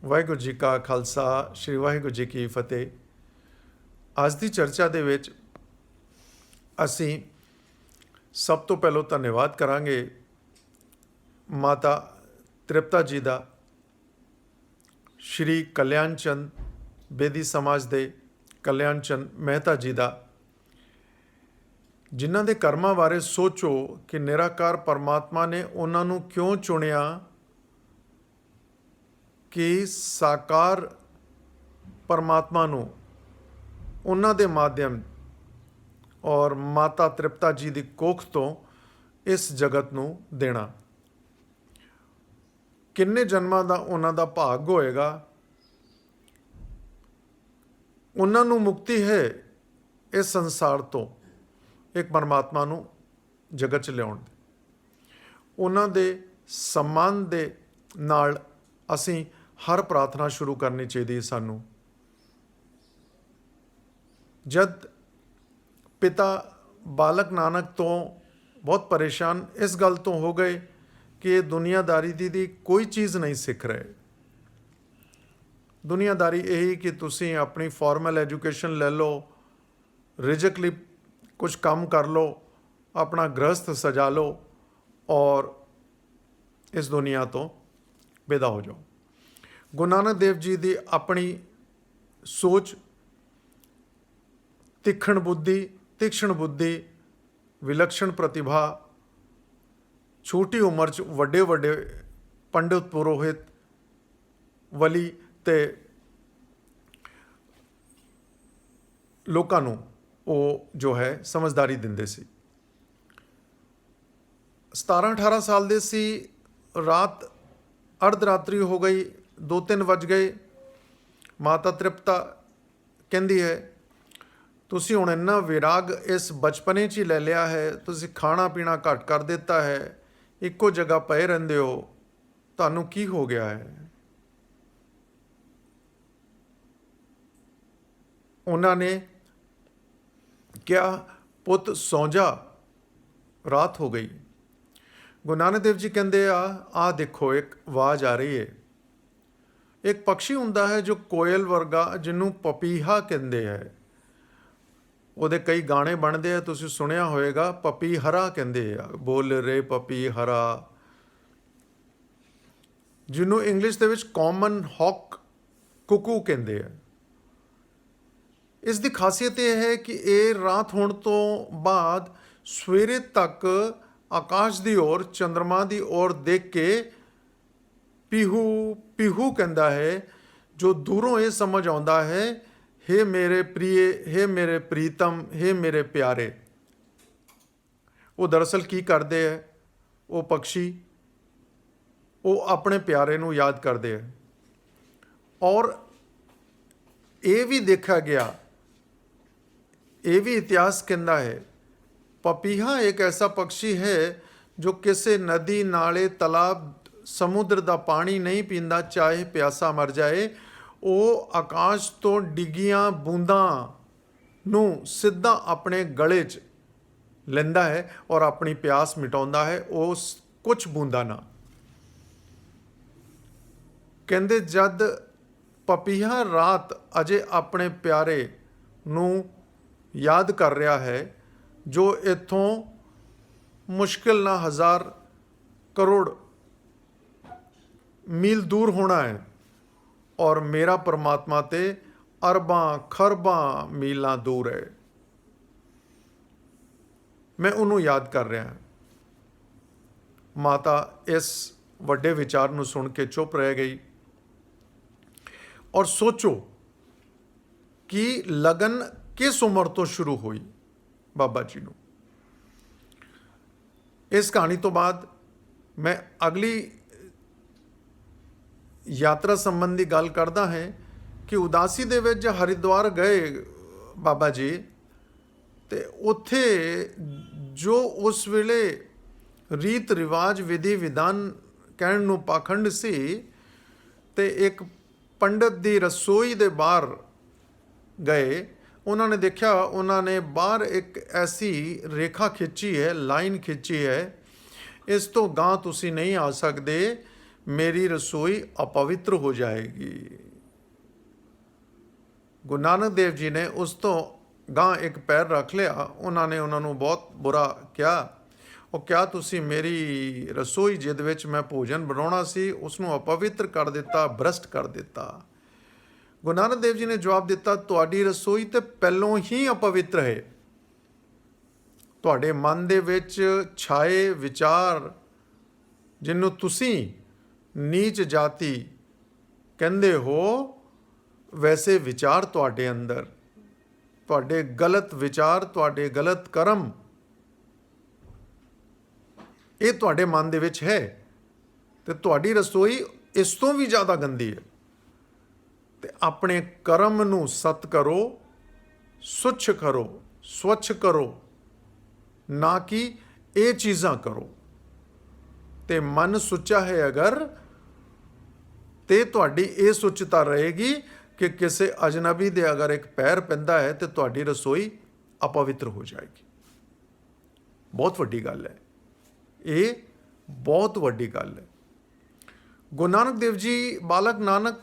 ਵਾਹਿਗੁਰੂ ਜੀ ਕਾ ਖਾਲਸਾ ਸ਼੍ਰੀ ਵਾਹਿਗੁਰੂ ਜੀ ਕੀ ਫਤਿਹ। ਅੱਜ ਦੀ ਚਰਚਾ ਦੇ ਵਿੱਚ ਅਸੀਂ ਸਭ ਤੋਂ ਪਹਿਲਾਂ ਧੰਨਵਾਦ ਕਰਾਂਗੇ ਮਾਤਾ ਤ੍ਰਿਪਤਾ ਜੀ ਦਾ, ਸ਼੍ਰੀ ਕਲਿਆਣ ਚੰਦ ਬੇਦੀ ਸਮਾਜ ਦੇ ਕਲਿਆਣ ਚੰਦ ਮਹਿਤਾ ਜੀ ਦਾ, ਜਿਨ੍ਹਾਂ ਦੇ ਕਰਮਾਂ ਬਾਰੇ ਸੋਚੋ ਕਿ ਨਿਰਾਕਾਰ ਪਰਮਾਤਮਾ ਨੇ ਉਹਨਾਂ ਨੂੰ ਕਿਉਂ ਚੁਣਿਆ ਕਿ ਸਾਕਾਰ ਪਰਮਾਤਮਾ ਨੂੰ ਉਹਨਾਂ ਦੇ ਮਾਧਿਅਮ ਔਰ ਮਾਤਾ ਤ੍ਰਿਪਤਾ ਜੀ ਦੀ ਕੋਖ ਤੋਂ ਇਸ ਜਗਤ ਨੂੰ ਦੇਣਾ। ਕਿੰਨੇ ਜਨਮਾਂ ਦਾ ਉਹਨਾਂ ਦਾ ਭਾਗ ਹੋਏਗਾ। ਉਹਨਾਂ ਨੂੰ ਮੁਕਤੀ ਹੈ ਇਸ ਸੰਸਾਰ ਤੋਂ ਇੱਕ ਪਰਮਾਤਮਾ ਨੂੰ ਜਗਤ 'ਚ ਲਿਆਉਣ ਦੀ। ਉਹਨਾਂ ਦੇ ਸਨਮਾਨ ਦੇ ਨਾਲ ਅਸੀਂ ਹਰ ਪ੍ਰਾਰਥਨਾ ਸ਼ੁਰੂ ਕਰਨੀ ਚਾਹੀਦੀ ਹੈ ਸਾਨੂੰ। ਜਦ ਪਿਤਾ ਬਾਲਕ ਨਾਨਕ ਤੋਂ ਬਹੁਤ ਪਰੇਸ਼ਾਨ ਇਸ ਗੱਲ ਤੋਂ ਹੋ ਗਏ ਕਿ ਇਹ ਦੁਨੀਆਦਾਰੀ ਦੀ ਕੋਈ ਚੀਜ਼ ਨਹੀਂ ਸਿੱਖ ਰਹੇ। ਦੁਨੀਆਦਾਰੀ ਇਹੀ ਕਿ ਤੁਸੀਂ ਆਪਣੀ ਫਾਰਮਲ ਐਜੂਕੇਸ਼ਨ ਲੈ ਲਓ, ਰਿਜ਼ਕ ਲਈ ਕੁਝ ਕੰਮ ਕਰ ਲਓ, ਆਪਣਾ ਗ੍ਰਸਥ ਸਜਾ ਲਓ ਔਰ ਇਸ ਦੁਨੀਆ ਤੋਂ ਵਿਦਾ ਹੋ ਜਾਓ। ਗੁਰੂ ਨਾਨਕ ਦੇਵ ਜੀ ਦੀ ਆਪਣੀ ਸੋਚ, ਤੀਖਣ ਬੁੱਧੀ, ਵਿਲੱਖਣ ਪ੍ਰਤਿਭਾ, ਛੋਟੀ ਉਮਰ 'ਚ ਵੱਡੇ ਵੱਡੇ ਪੰਡਿਤ, ਪੁਰੋਹਿਤ, ਵਲੀ ਤੇ ਲੋਕਾਂ ਨੂੰ ਉਹ ਜੋ ਹੈ ਸਮਝਦਾਰੀ ਦਿੰਦੇ ਸੀ। 17-18 ਸਾਲ ਦੇ ਸੀ, ਰਾਤ ਅਰਧ ਰਾਤਰੀ ਹੋ ਗਈ, 2-3 ਵੱਜ ਗਏ। ਮਾਤਾ ਤ੍ਰਿਪਤਾ ਕਹਿੰਦੀ ਹੈ, ਤੁਸੀਂ ਹੁਣ ਇੰਨਾ ਵਿਰਾਗ ਇਸ ਬਚਪਨੇ 'ਚ ਹੀ ਲੈ ਲਿਆ ਹੈ, ਤੁਸੀਂ ਖਾਣਾ ਪੀਣਾ ਘੱਟ ਕਰ ਦਿੱਤਾ ਹੈ, ਇੱਕੋ ਜਗ੍ਹਾ ਪਏ ਰਹਿੰਦੇ ਹੋ, ਤੁਹਾਨੂੰ ਕੀ ਹੋ ਗਿਆ ਹੈ। ਉਹਨਾਂ ਨੇ ਕਿਹਾ, ਪੁੱਤ ਸੌਂ ਜਾ, ਰਾਤ ਹੋ ਗਈ। ਗੁਰੂ ਨਾਨਕ ਦੇਵ ਜੀ ਕਹਿੰਦੇ ਆ ਦੇਖੋ ਇੱਕ ਆਵਾਜ਼ ਆ ਰਹੀ ਹੈ। ਇੱਕ ਪੰਛੀ ਹੁੰਦਾ ਹੈ ਜੋ ਕੋਇਲ ਵਰਗਾ, ਜਿਹਨੂੰ ਪਪੀਹਾ ਕਹਿੰਦੇ ਹੈ। ਉਹਦੇ ਕਈ ਗਾਣੇ ਬਣਦੇ ਆ, ਤੁਸੀਂ ਸੁਣਿਆ ਹੋਏਗਾ, ਪਪੀਹਰਾ ਕਹਿੰਦੇ ਆ, ਬੋਲ ਰੇ ਪਪੀਹਰਾ, ਜਿਹਨੂੰ ਇੰਗਲਿਸ਼ ਦੇ ਵਿੱਚ ਕਾਮਨ ਹੌਕ ਕੁਕੂ ਕਹਿੰਦੇ ਆ। ਇਸ ਦੀ ਖਾਸੀਅਤ ਇਹ ਹੈ ਕਿ ਇਹ ਰਾਤ ਹੋਣ ਤੋਂ ਬਾਅਦ ਸਵੇਰੇ ਤੱਕ ਆਕਾਸ਼ ਦੀ ਔਰ ਚੰਦਰਮਾ ਦੀ ਔਰ ਦੇਖ ਕੇ ਪੀਹੂ ਪੀਹੂ ਕਹਿੰਦਾ ਹੈ, ਜੋ ਦੂਰੋਂ ਇਹ ਸਮਝ ਆਉਂਦਾ ਹੈ, ਹੇ ਮੇਰੇ ਪ੍ਰੀਏ, ਹੇ ਮੇਰੇ ਪ੍ਰੀਤਮ, ਹੇ ਮੇਰੇ ਪਿਆਰੇ। ਉਹ ਦਰਅਸਲ ਕੀ ਕਰਦੇ ਹੈ, ਉਹ ਪੰਛੀ ਉਹ ਆਪਣੇ ਪਿਆਰੇ ਨੂੰ ਯਾਦ ਕਰਦੇ ਹੈ। ਔਰ ਇਹ ਵੀ ਦੇਖਿਆ ਗਿਆ, ਇਹ ਵੀ ਇਤਿਹਾਸ ਕਹਿੰਦਾ ਹੈ, ਪਪੀਹਾ ਇੱਕ ਐਸਾ ਪੰਛੀ ਹੈ ਜੋ ਕਿਸੇ ਨਦੀ, ਨਾਲੇ, ਤਲਾਬ, ਸਮੁੰਦਰ ਦਾ ਪਾਣੀ ਨਹੀਂ ਪੀਂਦਾ, ਚਾਹੇ ਪਿਆਸਾ ਮਰ ਜਾਏ। ਉਹ ਆਕਾਸ਼ ਤੋਂ ਡਿੱਗੀਆਂ ਬੂੰਦਾਂ ਨੂੰ ਸਿੱਧਾ ਆਪਣੇ ਗਲੇ 'ਚ ਲੈਂਦਾ ਹੈ ਔਰ ਆਪਣੀ ਪਿਆਸ ਮਿਟਾਉਂਦਾ ਹੈ ਉਸ ਕੁਝ ਬੂੰਦਾਂ ਨਾਲ। ਕਹਿੰਦੇ ਜਦ ਪਪੀਹਾ ਰਾਤ ਅਜੇ ਆਪਣੇ ਪਿਆਰੇ ਨੂੰ ਯਾਦ ਕਰ ਰਿਹਾ ਹੈ, ਜੋ ਇੱਥੋਂ ਮੁਸ਼ਕਿਲ ਨਾਲ 1000 ਕਰੋੜ ਮੀਲ ਦੂਰ ਹੋਣਾ ਹੈ, ਔਰ ਮੇਰਾ ਪਰਮਾਤਮਾ ਤੇ ਅਰਬਾਂ ਖਰਬਾਂ ਮੀਲਾਂ ਦੂਰ ਹੈ, ਮੈਂ ਉਹਨੂੰ ਯਾਦ ਕਰ ਰਿਹਾ। ਮਾਤਾ ਇਸ ਵੱਡੇ ਵਿਚਾਰ ਨੂੰ ਸੁਣ ਕੇ ਚੁੱਪ ਰਹਿ ਗਈ। ਔਰ ਸੋਚੋ ਕਿ ਲਗਨ ਕਿਸ ਉਮਰ ਤੋਂ ਸ਼ੁਰੂ ਹੋਈ ਬਾਬਾ ਜੀ ਨੂੰ। ਇਸ ਕਹਾਣੀ ਤੋਂ ਬਾਅਦ ਮੈਂ ਅਗਲੀ ਯਾਤਰਾ ਸੰਬੰਧੀ ਗੱਲ ਕਰਦਾ ਹੈ ਕਿ ਉਦਾਸੀ ਦੇ ਵਿੱਚ ਹਰਿਦੁਆਰ ਗਏ ਬਾਬਾ ਜੀ, ਤੇ ਉੱਥੇ ਜੋ ਉਸ ਵੇਲੇ ਰੀਤ ਰਿਵਾਜ, ਵਿਧੀ ਵਿਧਾਨ ਕਹਿਣ ਨੂੰ ਪਾਖੰਡ ਸੀ, ਤੇ ਇੱਕ ਪੰਡਤ ਦੀ ਰਸੋਈ ਦੇ ਬਾਹਰ ਗਏ। ਉਹਨਾਂ ਨੇ ਦੇਖਿਆ, ਉਹਨਾਂ ਨੇ ਬਾਹਰ ਇੱਕ ਐਸੀ ਰੇਖਾ ਖਿੱਚੀ ਹੈ, ਲਾਈਨ ਖਿੱਚੀ ਹੈ, ਇਸ ਤੋਂ ਗਾਂਹ ਤੁਸੀਂ ਨਹੀਂ ਆ ਸਕਦੇ, मेरी रसोई अपवित्र हो जाएगी। गुरु नानक देव जी ने उस तो ਗਾਂਹ ਇੱਕ ਪੈਰ ਰੱਖ ਲਿਆ। ਉਹਨਾਂ ਨੇ ਉਹਨਾਂ ਨੂੰ ਬਹੁਤ ਬੁਰਾ ਕਿਹਾ, ਉਹ ਕਿਹਾ ਤੁਸੀਂ ਮੇਰੀ ਰਸੋਈ ਜਿਹਦੇ ਵਿੱਚ ਮੈਂ ਭੋਜਨ ਬਣਾਉਣਾ ਸੀ ਉਸ ਨੂੰ ਅਪਵਿੱਤਰ ਕਰ ਦਿੱਤਾ, ਭ੍ਰਸ਼ਟ ਕਰ ਦਿੱਤਾ। ਗੁਰੂ ਨਾਨਕ ਦੇਵ ਜੀ ਨੇ ਜਵਾਬ ਦਿੱਤਾ, ਤੁਹਾਡੀ ਰਸੋਈ ਤੇ ਪਹਿਲੋਂ ਹੀ ਅਪਵਿੱਤਰ ਹੈ। ਤੁਹਾਡੇ ਮਨ ਦੇ ਵਿੱਚ ਛਾਏ ਵਿਚਾਰ ਜਿਹਨੂੰ ਤੁਸੀਂ ਨੀਚ ਜਾਤੀ ਕਹਿੰਦੇ ਹੋ, ਵੈਸੇ ਵਿਚਾਰ ਤੁਹਾਡੇ ਅੰਦਰ, ਤੁਹਾਡੇ ਗਲਤ ਵਿਚਾਰ, ਤੁਹਾਡੇ ਗਲਤ ਕਰਮ, ਇਹ ਤੁਹਾਡੇ ਮਨ ਦੇ ਵਿੱਚ ਹੈ ਤੇ ਤੁਹਾਡੀ ਰਸੋਈ ਇਸ ਤੋਂ ਵੀ ਜ਼ਿਆਦਾ ਗੰਦੀ ਹੈ। ਤੇ ਆਪਣੇ ਕਰਮ ਨੂੰ ਸਤ ਕਰੋ, ਸੁੱਚ ਕਰੋ, ਸਵੱਛ ਕਰੋ, ਨਾ ਕਿ ਇਹ ਚੀਜ਼ਾਂ ਕਰੋ। ਤੇ ਮਨ ਸੁੱਚਾ ਹੈ ਅਗਰ, ਤੇ ਤੁਹਾਡੀ ਇਹ ਸੁੱਚਤਾ ਰਹੇਗੀ ਕਿ ਕਿਸੇ ਅਜਨਬੀ ਦੇ ਅਗਰ ਇੱਕ ਪੈਰ ਪੈਂਦਾ ਹੈ ਤੇ ਤੁਹਾਡੀ ਰਸੋਈ ਅਪਵਿੱਤਰ ਹੋ ਜਾਏਗੀ। ਬਹੁਤ ਵੱਡੀ ਗੱਲ ਹੈ, ਇਹ ਬਹੁਤ ਵੱਡੀ ਗੱਲ ਹੈ। ਗੁਰੂ ਨਾਨਕ ਦੇਵ ਜੀ, ਬਾਲਕ ਨਾਨਕ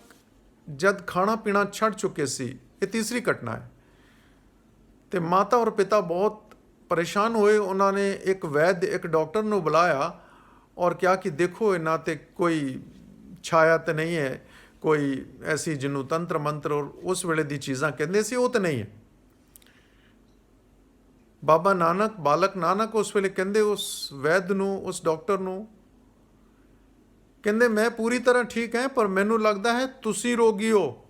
ਜਦ ਖਾਣਾ ਪੀਣਾ ਛੱਡ ਚੁੱਕੇ ਸੀ, ਇਹ ਤੀਸਰੀ ਘਟਨਾ ਹੈ, ਤੇ ਮਾਤਾ ਔਰ ਪਿਤਾ ਬਹੁਤ ਪਰੇਸ਼ਾਨ ਹੋਏ। ਉਹਨਾਂ ਨੇ ਇੱਕ ਵੈਦ, ਇੱਕ ਡਾਕਟਰ ਨੂੰ ਬੁਲਾਇਆ ਔਰ ਕਿਹਾ ਕਿ ਦੇਖੋ ਇਹਨਾਂ ਤੇ ਕੋਈ ਛਾਇਆ ਤਾਂ ਨਹੀਂ ਹੈ, ਕੋਈ ਐਸੀ ਜਿਹਨੂੰ ਤੰਤਰ ਮੰਤਰ ਔਰ ਉਸ ਵੇਲੇ ਦੀ ਚੀਜ਼ਾਂ ਕਹਿੰਦੇ ਸੀ ਉਹ ਤਾਂ ਨਹੀਂ ਹੈ। ਬਾਬਾ ਨਾਨਕ, ਬਾਲਕ ਨਾਨਕ ਉਸ ਵੇਲੇ ਕਹਿੰਦੇ ਉਸ ਵੈਦ ਨੂੰ, ਉਸ ਡਾਕਟਰ ਨੂੰ, ਕਹਿੰਦੇ ਮੈਂ ਪੂਰੀ ਤਰ੍ਹਾਂ ਠੀਕ ਹੈ ਪਰ ਮੈਨੂੰ ਲੱਗਦਾ ਹੈ ਤੁਸੀਂ ਰੋਗੀ ਹੋ।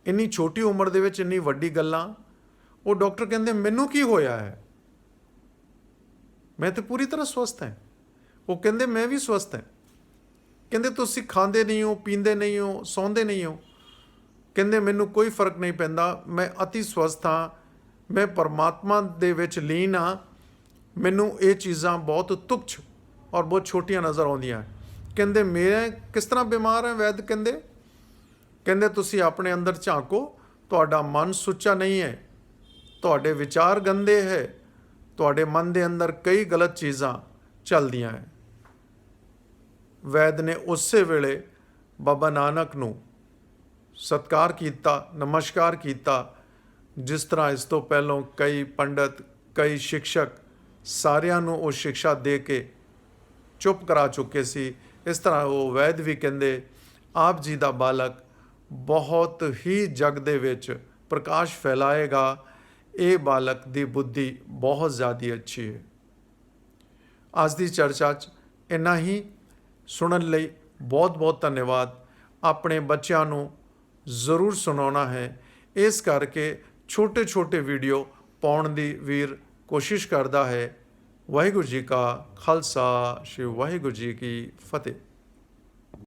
ਇੰਨੀ ਛੋਟੀ ਉਮਰ ਦੇ ਵਿੱਚ ਇੰਨੀ ਵੱਡੀ ਗੱਲਾਂ। ਉਹ ਡਾਕਟਰ ਕਹਿੰਦੇ ਮੈਨੂੰ ਕੀ ਹੋਇਆ ਹੈ, ਮੈਂ ਤਾਂ ਪੂਰੀ ਤਰ੍ਹਾਂ ਸਵਸਥ ਹਾਂ। ਉਹ ਕਹਿੰਦੇ ਮੈਂ ਵੀ ਸਵਸਥ ਹਾਂ। ਕਹਿੰਦੇ ਤੁਸੀਂ ਖਾਂਦੇ ਨਹੀਂ ਹੋ, ਪੀਂਦੇ ਨਹੀਂ ਹੋ, ਸੌਂਦੇ ਨਹੀਂ ਹੋ। ਕਹਿੰਦੇ ਮੈਨੂੰ ਕੋਈ ਫਰਕ ਨਹੀਂ ਪੈਂਦਾ, ਮੈਂ ਅਤੀ ਸਵਸਥ ਹਾਂ, ਮੈਂ ਪਰਮਾਤਮਾ ਦੇ ਵਿੱਚ ਲੀਨ ਹਾਂ। ਮੈਨੂੰ ਇਹ ਚੀਜ਼ਾਂ ਬਹੁਤ ਤੁੱਛ ਔਰ ਬਹੁਤ ਛੋਟੀਆਂ ਨਜ਼ਰ ਆਉਂਦੀਆਂ। ਕਹਿੰਦੇ ਮੈਂ ਕਿਸ ਤਰ੍ਹਾਂ ਬਿਮਾਰ ਹਾਂ? ਵੈਦ ਕਹਿੰਦੇ ਤੁਸੀਂ ਆਪਣੇ ਅੰਦਰ ਝਾਂਕੋ, ਤੁਹਾਡਾ ਮਨ ਸੁੱਚਾ ਨਹੀਂ ਹੈ, ਤੁਹਾਡੇ ਵਿਚਾਰ ਗੰਦੇ ਹੈ, ਤੁਹਾਡੇ ਮਨ ਦੇ ਅੰਦਰ ਕਈ ਗਲਤ ਚੀਜ਼ਾਂ ਚੱਲਦੀਆਂ ਹੈ। ਵੈਦ ਨੇ ਉਸੇ ਵੇਲੇ ਬਾਬਾ ਨਾਨਕ ਨੂੰ ਸਤਿਕਾਰ ਕੀਤਾ, ਨਮਸਕਾਰ ਕੀਤਾ। ਜਿਸ ਤਰ੍ਹਾਂ ਇਸ ਤੋਂ ਪਹਿਲਾਂ ਕਈ ਪੰਡਤ, ਕਈ ਸ਼ਿਕਸ਼ਕ ਸਾਰਿਆਂ ਨੂੰ ਉਹ ਸਿੱਖਿਆ ਦੇ ਕੇ ਚੁੱਪ ਕਰਾ ਚੁੱਕੇ ਸੀ, ਇਸ ਤਰ੍ਹਾਂ ਉਹ ਵੈਦ ਵੀ ਕਹਿੰਦੇ ਆਪ ਜੀ ਦਾ ਬਾਲਕ ਬਹੁਤ ਹੀ ਜਗ ਦੇ ਵਿੱਚ ਪ੍ਰਕਾਸ਼ ਫੈਲਾਏਗਾ। ਇਹ ਬਾਲਕ ਦੀ ਬੁੱਧੀ ਬਹੁਤ ਜ਼ਿਆਦਾ ਅੱਛੀ ਹੈ। ਅੱਜ ਦੀ ਚਰਚਾ 'ਚ ਇੰਨਾ ਹੀ। ਸੁਣਨ ਲਈ ਬਹੁਤ ਬਹੁਤ ਧੰਨਵਾਦ। ਆਪਣੇ ਬੱਚਿਆਂ ਨੂੰ ਜ਼ਰੂਰ ਸੁਣਾਉਣਾ ਹੈ, ਇਸ ਕਰਕੇ ਛੋਟੇ ਛੋਟੇ ਵੀਡੀਓ ਪਾਉਣ ਦੀ ਵੀਰ ਕੋਸ਼ਿਸ਼ ਕਰਦਾ ਹੈ। ਵਾਹਿਗੁਰੂ ਜੀ ਕਾ ਖਾਲਸਾ, ਸ਼੍ਰੀ ਵਾਹਿਗੁਰੂ ਜੀ ਕੀ ਫਤਿਹ।